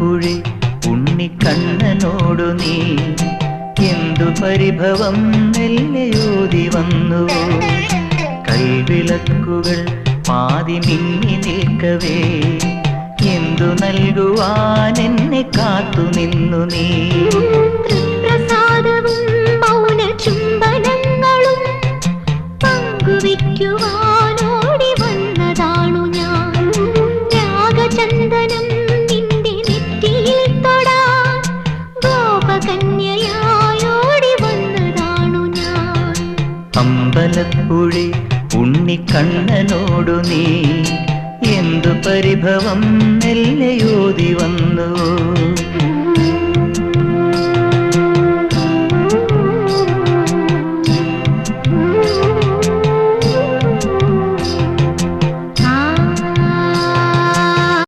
അമ്പലപ്പുഴി ഉണ്ണിക്കണ്ണനോടു നീ എന്തു പരിഭവം മെല്ലയോതി വന്നുവോ കൽവിളക്കുകൾ പാതി മിന്നി നിൽക്കവേ എന്തു നൽകുവാൻ എന്നെ കാത്തു നിന്നു നീ തൃപ്രസാദവും മൗന ചുംബനങ്ങളും പങ്കുവയ്ക്കുവാനോടി വന്നതാണു ഞാൻ രാഗചന്ദനം നിന്റെ നെറ്റിയിൽ തൊടാൻ ഗോപകന്യയായോടി വന്നതാണു ഞാൻ അമ്പലപ്പുഴി ഉണ്ണിക്കണ്ണനോടു നീ എന്തു പരിഭവം മെല്ലയോതി വന്നു